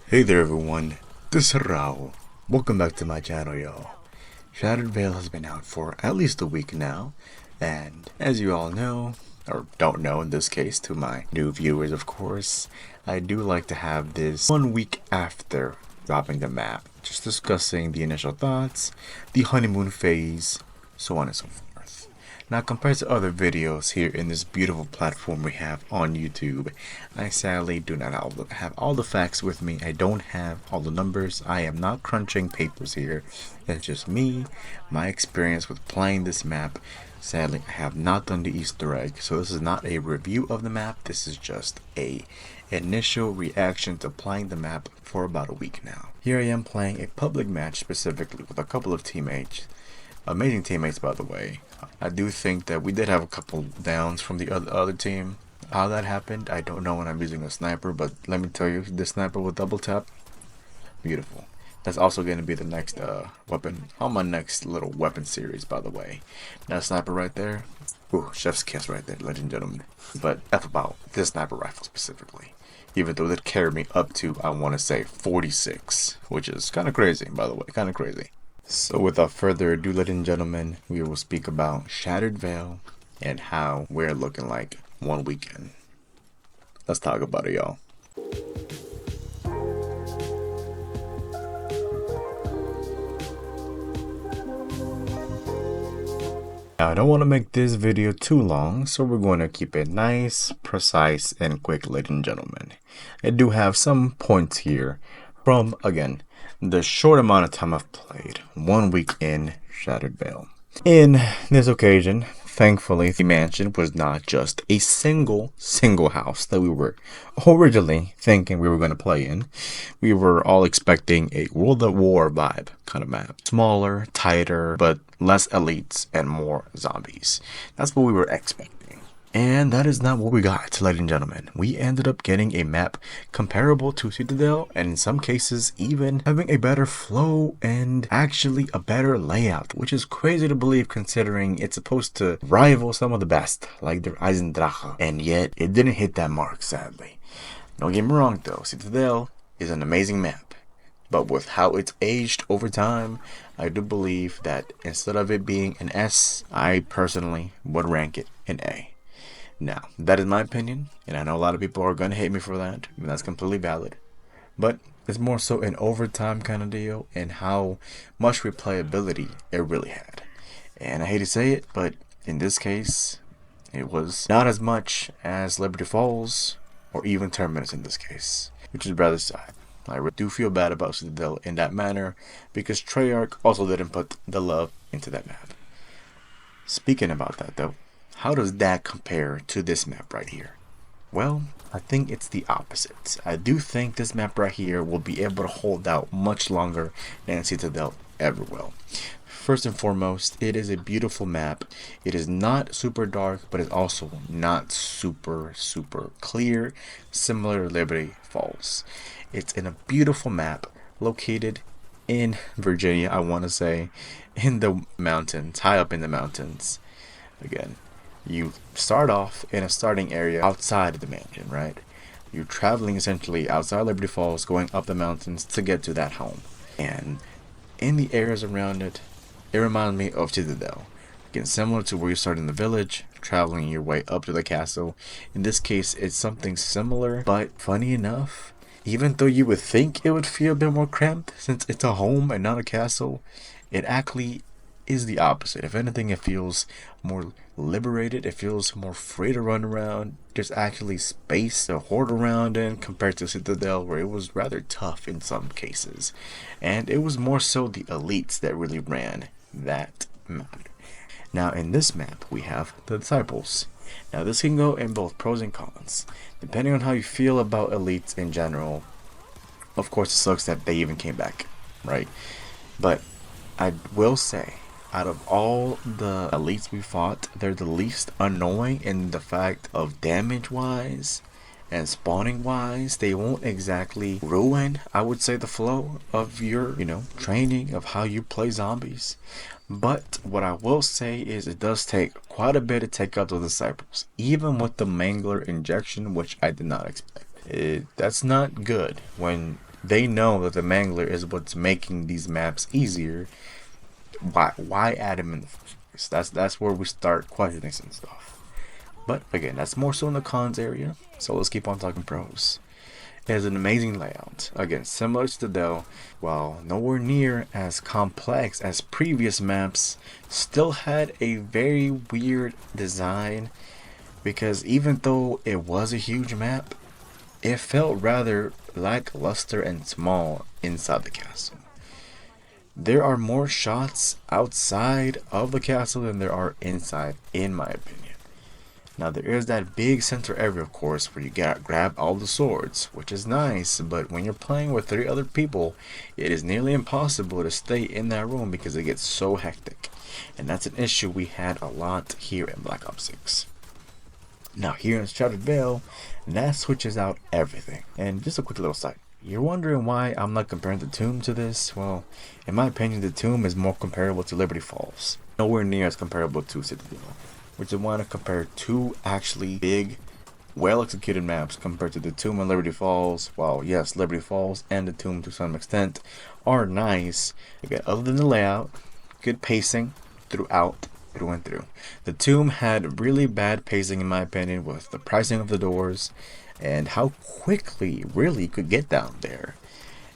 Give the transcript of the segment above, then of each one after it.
Hey there everyone, this is Raul. Welcome back to my channel, y'all. Shattered Veil has been out for at least a week now, and as you all know, or don't know in this case, to my new viewers of course, I do like to have this 1 week after dropping the map, just discussing the initial thoughts, the honeymoon phase, so on and so forth. Now, compared to other videos here in this beautiful platform we have on YouTube, I sadly do not have all the facts with me. I don't have all the numbers. I am not crunching papers here. It's just me, my experience with playing this map. Sadly, I have not done the Easter egg, so this is not a review of the map. This is just a initial reaction to playing the map for about a week now. Here I am playing a public match specifically with a couple of teammates. Amazing teammates, by the way. I do think that we did have a couple downs from the other team. How that happened, I don't know when I'm using a sniper, but let me tell you, this sniper with double tap, beautiful. That's also going to be the next weapon on my next little weapon series, by the way. That sniper right there, ooh, chef's kiss right there, ladies and gentlemen. But F about this sniper rifle specifically. Even though it carried me up to, I want to say, 46, which is kind of crazy, by the way, kind of crazy. So without further ado, ladies and gentlemen, we will speak about Shattered Veil and how we're looking like 1 weekend. Let's talk about it, y'all. Now, I don't want to make this video too long, so we're going to keep it nice, precise, and quick, ladies and gentlemen. I do have some points here from, again, the short amount of time I've played, 1 week in Shattered Veil. In this occasion, thankfully, the mansion was not just a single house that we were originally thinking we were going to play in. We were all expecting a World at War vibe kind of map. Smaller, tighter, but less elites and more zombies. That's what we were expecting. And that is not what we got, ladies and gentlemen. We ended up getting a map comparable to Citadel, and in some cases even having a better flow and actually a better layout, which is crazy to believe considering it's supposed to rival some of the best, like the Eisendrache, and yet it didn't hit that mark, sadly. Don't get me wrong though, Citadel is an amazing map, but with how it's aged over time, I do believe that instead of it being an S, I personally would rank it an A. Now, that is my opinion, and I know a lot of people are going to hate me for that, and that's completely valid. But it's more so an overtime kind of deal and how much replayability it really had. And I hate to say it, but in this case, it was not as much as Liberty Falls or even Terminus in this case, which is rather sad. I really do feel bad about Citadel in that manner because Treyarch also didn't put the love into that map. Speaking about that though, how does that compare to this map right here? Well, I think it's the opposite. I do think this map right here will be able to hold out much longer than Citadel ever will. First and foremost, it is a beautiful map. It is not super dark, but it's also not super clear, similar to Liberty Falls. It's in a beautiful map located in Virginia, I want to say, in the mountains, high up in the mountains. Again, you start off in a starting area outside of the mansion, right? You're traveling essentially outside Liberty Falls, going up the mountains to get to that home. And in the areas around it, it reminds me of Citadel. Again, similar to where you start in the village, traveling your way up to the castle. In this case, it's something similar, but funny enough, even though you would think it would feel a bit more cramped since it's a home and not a castle, it actually is the opposite. If anything, it feels more liberated. It feels more free to run around. There's actually space to hoard around in compared to Citadel, where it was rather tough in some cases. And it was more so the elites that really ran that map. Now in this map, we have the Disciples. Now this can go in both pros and cons, depending on how you feel about elites in general. Of course, it sucks that they even came back, right? But I will say, out of all the elites we fought, they're the least annoying in the fact of damage wise and spawning wise. They won't exactly ruin, I would say, the flow of your, training of how you play zombies. But what I will say is it does take quite a bit to take out those Disciples, even with the Mangler injection, which I did not expect. That's not good when they know that the Mangler is what's making these maps easier, why add him in the first place? That's where we start questioning some stuff. But again, that's more so in the cons area. So let's keep on talking pros. It has an amazing layout. Again, similar to the Dell, while nowhere near as complex as previous maps, still had a very weird design, because even though it was a huge map, it felt rather lackluster and small inside the castle. There are more shots outside of the castle than there are inside, in my opinion. Now there is that big center area, of course, where you grab all the swords, which is nice, but when you're playing with 3 other people, it is nearly impossible to stay in that room because it gets so hectic. And that's an issue we had a lot here in Black Ops 6. Now here in Shattered Veil, that switches out everything. And just a quick little side. You're wondering why I'm not comparing the Tomb to this? Well, in my opinion, the Tomb is more comparable to Liberty Falls. Nowhere near as comparable to Citadel. Which I want to compare 2 actually big, well-executed maps compared to the Tomb and Liberty Falls. While yes, Liberty Falls and the Tomb to some extent are nice. Again, other than the layout, good pacing through and through. The Tomb had really bad pacing in my opinion with the pricing of the doors and how quickly really you could get down there.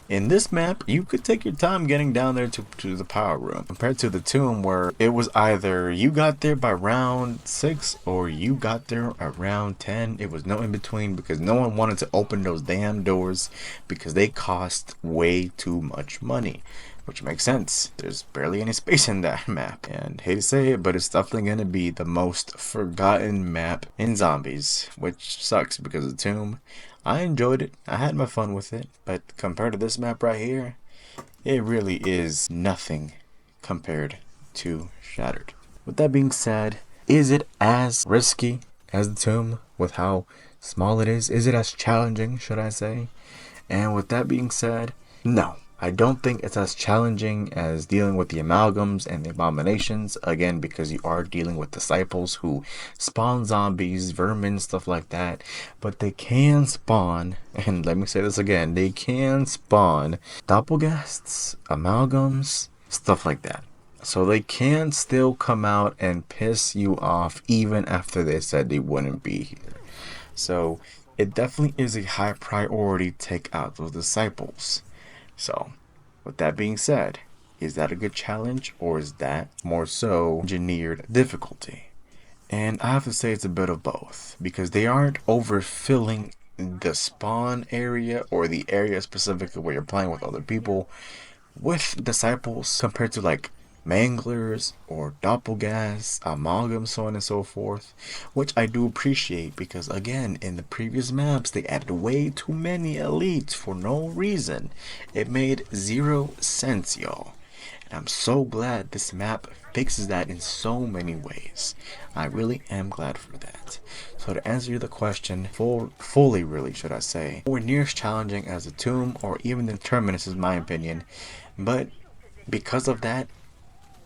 In this map, you could take your time getting down there to the power room, compared to the Tomb where it was either you got there by round 6 or you got there around 10. It was no in between because no one wanted to open those damn doors because they cost way too much money. Which makes sense. There's barely any space in that map. And hate to say it, but it's definitely going to be the most forgotten map in Zombies. Which sucks because of the Tomb. I enjoyed it. I had my fun with it. But compared to this map right here, it really is nothing compared to Shattered. With that being said, is it as risky as the Tomb with how small it is? Is it as challenging, should I say? And with that being said, no. I don't think it's as challenging as dealing with the amalgams and the abominations, again, because you are dealing with disciples who spawn zombies, vermin, stuff like that. But they can spawn, and let me say this again, they can spawn doppelgasts, amalgams, stuff like that. So they can still come out and piss you off even after they said they wouldn't be here. So it definitely is a high priority to take out those disciples. So, with that being said, is that a good challenge or is that more so engineered difficulty? And I have to say it's a bit of both, because they aren't overfilling the spawn area or the area specifically where you're playing with other people with disciples compared to like manglers or doppelgas, amalgam, so on and so forth, which I do appreciate because again, in the previous maps they added way too many elites for no reason. It made 0 sense, y'all, and I'm so glad this map fixes that in so many ways. I really am glad for that. So to answer the question fully, really, should I say, nowhere near as challenging as the Tomb or even the Terminus is my opinion, but because of that,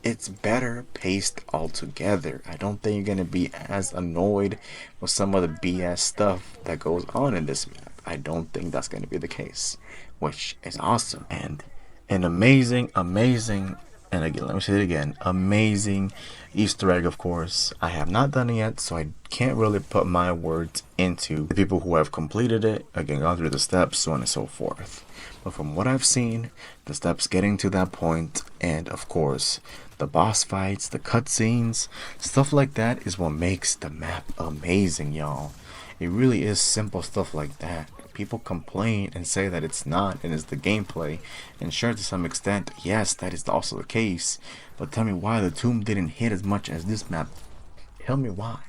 it's better paced altogether. I don't think you're going to be as annoyed with some of the BS stuff that goes on in this map. I don't think that's going to be the case, which is awesome. And an amazing, and again, let me say it again, amazing Easter egg, of course. I have not done it yet, so I can't really put my words into the people who have completed it, again, gone through the steps, so on and so forth. But from what I've seen, the steps getting to that point, and of course, the boss fights, the cutscenes, stuff like that is what makes the map amazing, y'all. It really is simple stuff like that. People complain and say that it's not, and it's the gameplay. And sure, to some extent, yes, that is also the case. But tell me why the Tomb didn't hit as much as this map. Tell me why.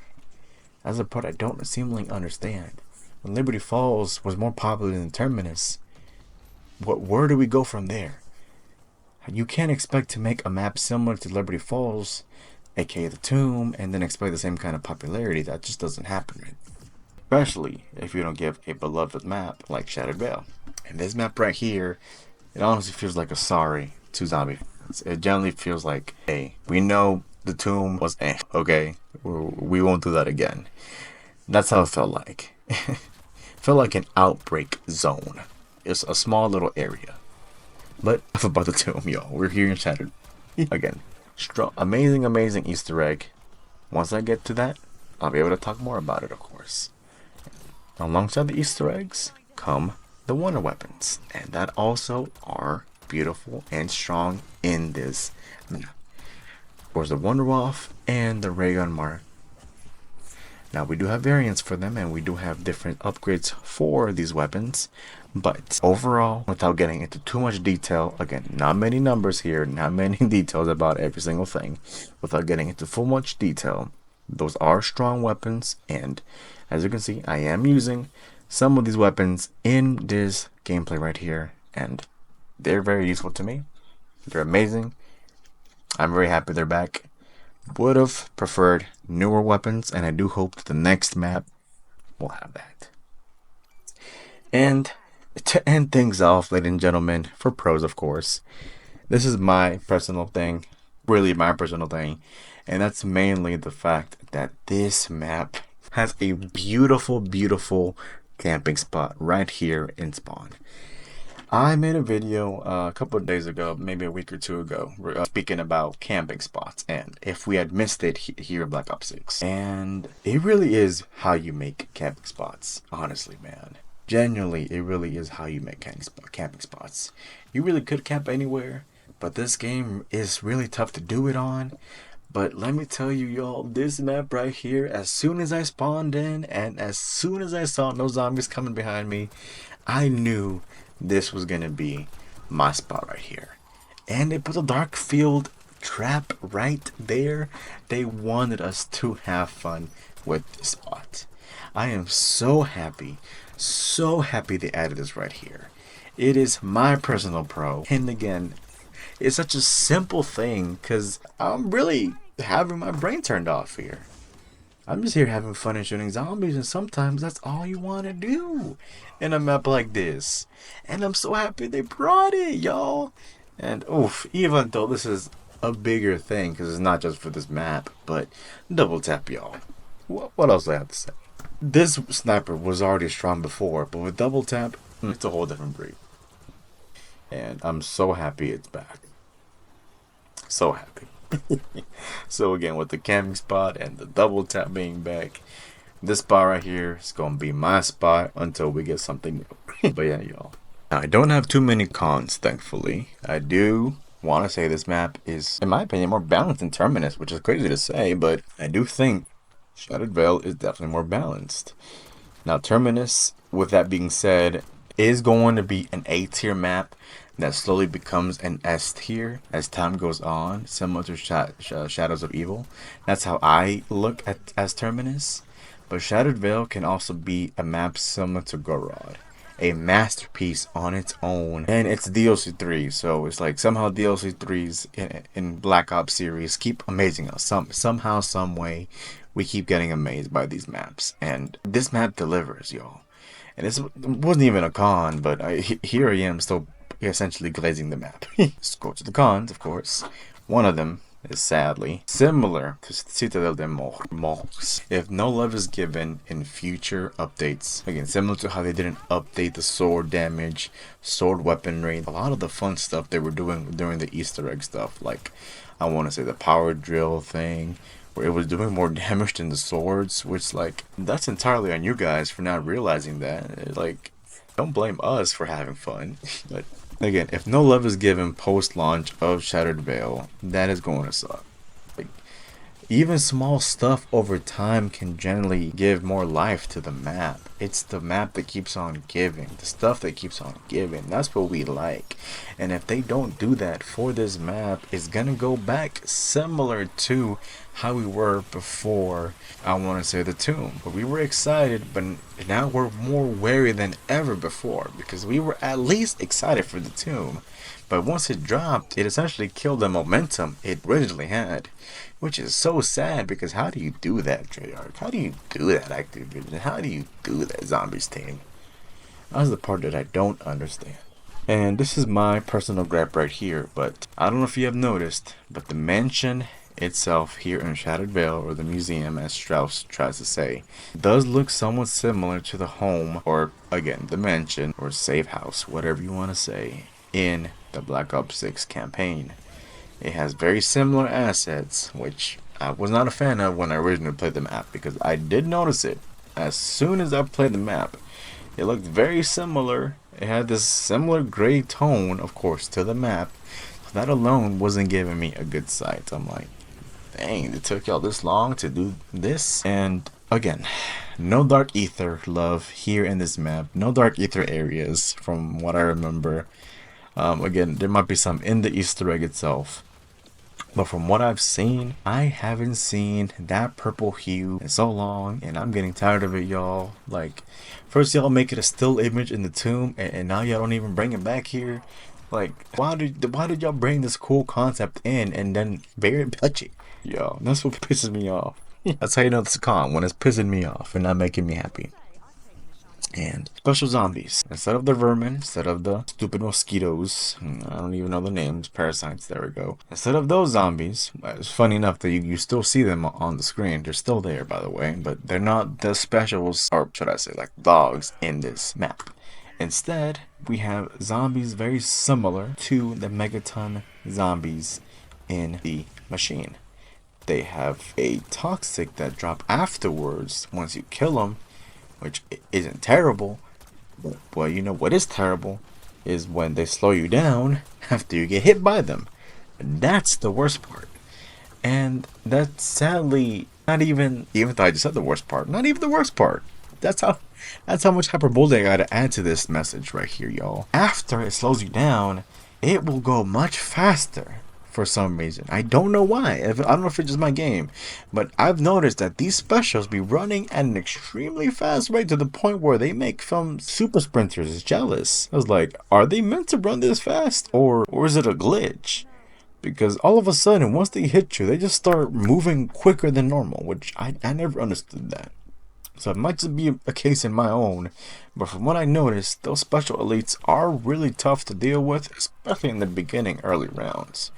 That's the part I don't seemingly understand. When Liberty Falls was more popular than Terminus, where do we go from there? You can't expect to make a map similar to Liberty Falls, aka the Tomb, and then expect the same kind of popularity. That just doesn't happen, right? Especially if you don't give a beloved map like Shattered Veil. And this map right here, it honestly feels like a sorry to zombie fans. It generally feels like, hey, we know the Tomb was okay? We won't do that again. That's how it felt like. It felt like an outbreak zone. it's a small little area. But enough about the tomb, y'all. We're here in Shattered. Again, strong, amazing Easter egg. Once I get to that, I'll be able to talk more about it, of course. Alongside the Easter eggs come the wonder weapons, and that also are beautiful and strong in this. Of course, the Wonder Wolf and the Ray Gun Mark. Now, we do have variants for them, and we do have different upgrades for these weapons. But overall, without getting into too much detail, again, not many numbers here, not many details about every single thing. Without getting into full much detail, those are strong weapons, and as you can see, I am using some of these weapons in this gameplay right here, and they're very useful to me. They're amazing. I'm very happy they're back. Would have preferred newer weapons, and I do hope that the next map will have that. And to end things off, ladies and gentlemen, for pros, of course, this is my personal thing, really my personal thing, and that's mainly the fact that this map has a beautiful camping spot right here in spawn. I made a video a couple of days ago, maybe a week or two ago, speaking about camping spots and if we had missed it here in Black Ops 6. And it really is how you make camping spots, honestly, man. Genuinely, it really is how you make camping spots. You really could camp anywhere, but this game is really tough to do it on. But let me tell you, y'all, this map right here, as soon as I spawned in and as soon as I saw no zombies coming behind me, I knew this was gonna be my spot right here. And they put a dark field trap right there. They wanted us to have fun with this spot. I am so happy they added this right here. It is my personal pro. And again, it's such a simple thing because I'm really having my brain turned off here. I'm just here having fun and shooting zombies, and sometimes that's all you want to do in a map like this. And I'm so happy they brought it, y'all. And oof, even though this is a bigger thing, because it's not just for this map, but double tap, y'all. What else do I have to say? This sniper was already strong before, but with double tap, it's a whole different breed. And I'm so happy it's back. So happy. So again, with the camping spot and the double tap being back, this spot right here is gonna be my spot until we get something new. But yeah, y'all, I don't have too many cons, thankfully. I do want to say this map is, in my opinion, more balanced than Terminus, which is crazy to say, but I do think Shattered Veil is definitely more balanced. Now, Terminus, with that being said, is going to be an A tier map that slowly becomes an S tier as time goes on, similar to Shadows of Evil. That's how I look at as Terminus. But Shattered Veil can also be a map similar to Gorod, a masterpiece on its own, and it's DLC 3, so it's like somehow DLC 3s in Black Ops series keep amazing us. Somehow, some way, we keep getting amazed by these maps, and this map delivers, y'all. And this wasn't even a con, but here I am still essentially glazing the map. Let's go to the cons, of course. One of them is sadly similar to Citadel de Morts. If no love is given in future updates, again, similar to how they didn't update the sword damage, sword weaponry, a lot of the fun stuff they were doing during the Easter egg stuff, like I want to say the power drill thing, where it was doing more damage than the swords, which, like, that's entirely on you guys for not realizing that. Like, don't blame us for having fun. But again, if no love is given post-launch of Shattered Veil, that is going to suck. Like, even small stuff over time can generally give more life to the map. It's the map that keeps on giving, the stuff that keeps on giving. That's what we like. And if they don't do that for this map, it's gonna go back similar to how we were before, I want to say, the tomb. But we were excited, but now we're more wary than ever before, because we were at least excited for the tomb. But once it dropped, it essentially killed the momentum it originally had, which is so sad, because how do you do that, Treyarch? How do you do that, Activision? How do you do that, Zombies team? That's the part that I don't understand. And this is my personal gripe right here, but I don't know if you have noticed, but the mansion itself here in Shattered Vale, or the museum as Strauss tries to say, does look somewhat similar to the home, or again, the mansion, or safe house, whatever you want to say, in the Black Ops 6 campaign. It has very similar assets, which I was not a fan of when I originally played the map, because I did notice it. As soon as I played the map, it looked very similar. It had this similar gray tone, of course, to the map. So that alone wasn't giving me a good sight. I'm like, dang, it took y'all this long to do this? And again, no dark ether love here in this map. No dark ether areas from what I remember. Again, there might be some in the Easter egg itself. But from what I've seen, I haven't seen that purple hue in so long, and I'm getting tired of it, y'all. Like, first y'all make it a still image in the tomb, and now y'all don't even bring it back here. Like, why did y'all bring this cool concept in and then very touchy? Yo, that's what pisses me off. That's how you know it's a con, when it's pissing me off and not making me happy. And special zombies. Instead of the vermin, instead of the stupid mosquitoes, I don't even know the names, parasites, there we go. Instead of those zombies, it's funny enough that you still see them on the screen. They're still there, by the way, but they're not the specials, or should I say, like dogs in this map. Instead, we have zombies very similar to the Megaton zombies in the machine. They have a toxic that drop afterwards once you kill them, which isn't terrible. Well, you know what is terrible is when they slow you down after you get hit by them. That's the worst part. And that's sadly not even though I just said the worst part, not even the worst part. That's how much hyperbole I gotta add to this message right here, y'all. After it slows you down, it will go much faster. For some reason, I don't know why. I don't know if it's just my game, but I've noticed that these specials be running at an extremely fast rate to the point where they make some super sprinters jealous. I was like, are they meant to run this fast, or is it a glitch? Because all of a sudden, once they hit you, they just start moving quicker than normal, which I never understood that. So it might just be a case in my own, but from what I noticed, those special elites are really tough to deal with, especially in the beginning early rounds.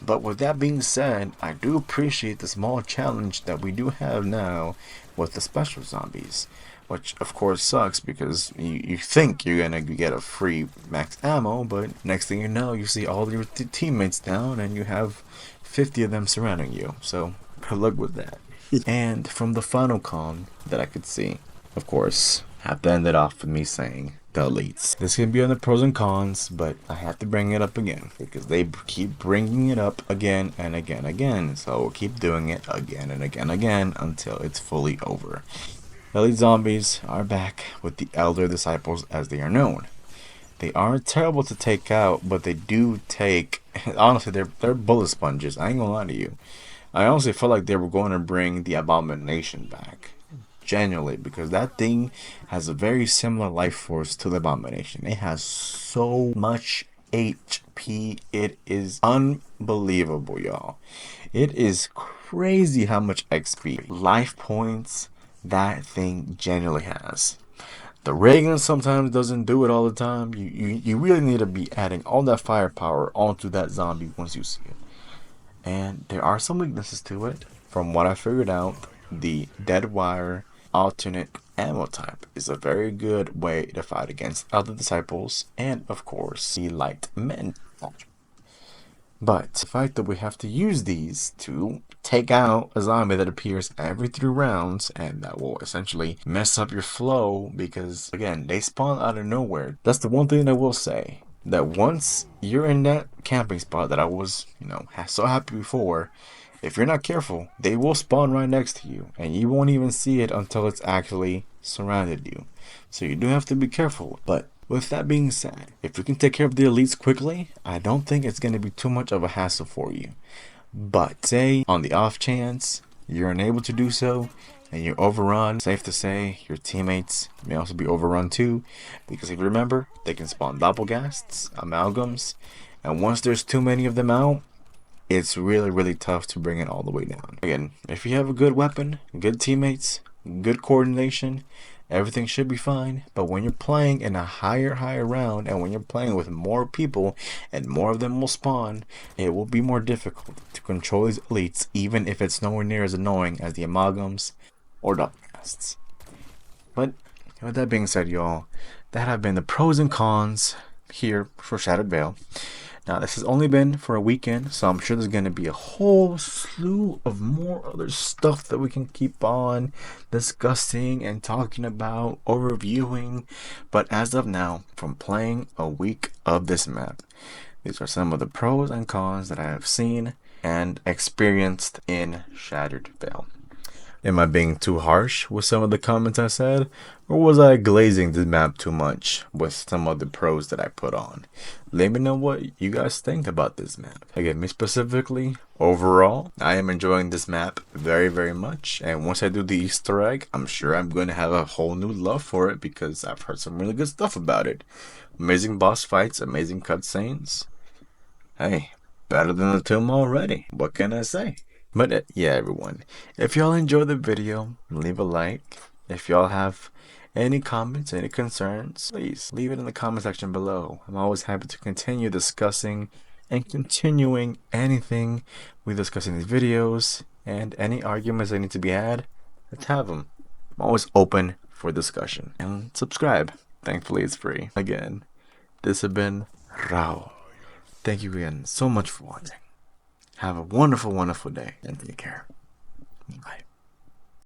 But with that being said, I do appreciate the small challenge that we do have now with the special zombies, which of course sucks because you think you're gonna get a free max ammo, but next thing you know, you see all your teammates down and you have 50 of them surrounding you. So good luck with that. And from the final con that I could see, of course, have to end it off with me saying the elites. This can be on the pros and cons, but I have to bring it up again because they keep bringing it up again and again. So we'll keep doing it again and again until it's fully over. Elite zombies are back with the elder disciples as they are known. They aren't terrible to take out, but they do take, honestly, they're bullet sponges. I ain't gonna lie to you. I honestly felt like they were going to bring the abomination back. Genuinely, because that thing has a very similar life force to the abomination. It has so much HP. It is unbelievable, y'all. It is crazy how much XP, life points that thing genuinely has. The Reagan sometimes doesn't do it all the time. You really need to be adding all that firepower onto that zombie once you see it. And there are some weaknesses to it. From what I figured out, the dead wire alternate ammo type is a very good way to fight against other disciples, and of course the light men. But the fact that we have to use these to take out a zombie that appears every 3 rounds, and that will essentially mess up your flow because again they spawn out of nowhere. That's the one thing I will say, that once you're in that camping spot that I was so happy before, if you're not careful, they will spawn right next to you, and you won't even see it until it's actually surrounded you. So you do have to be careful. But with that being said, if you can take care of the elites quickly, I don't think it's going to be too much of a hassle for you. But say on the off chance you're unable to do so, and you're overrun, safe to say your teammates may also be overrun too, because if you remember, they can spawn doppelgasts, amalgams, and once there's too many of them out, it's really tough to bring it all the way down. Again, if you have a good weapon, good teammates, good coordination, everything should be fine. But when you're playing in a higher round, and when you're playing with more people and more of them will spawn, it will be more difficult to control these elites, even if it's nowhere near as annoying as the amalgams or dogcasts. But with that being said, y'all, that have been the pros and cons here for Shattered Veil. Now, this has only been for a weekend, so I'm sure there's going to be a whole slew of more other stuff that we can keep on discussing and talking about or reviewing. But as of now, from playing a week of this map, these are some of the pros and cons that I have seen and experienced in Shattered Veil. Am I being too harsh with some of the comments I said? Or was I glazing the map too much with some of the pros that I put on? Let me know what you guys think about this map. Again, me specifically, overall, I am enjoying this map very much. And once I do the Easter egg, I'm sure I'm going to have a whole new love for it because I've heard some really good stuff about it. Amazing boss fights, amazing cutscenes. Hey, better than the tomb already. What can I say? But yeah, everyone, if y'all enjoyed the video, leave a like. If y'all have any comments, any concerns, please leave it in the comment section below. I'm always happy to continue discussing and continuing anything we discuss in these videos, and any arguments that need to be had, let's have them. I'm always open for discussion. And subscribe. Thankfully, it's free. Again, this has been Rao. Thank you again so much for watching. Have a wonderful day and take care. Bye.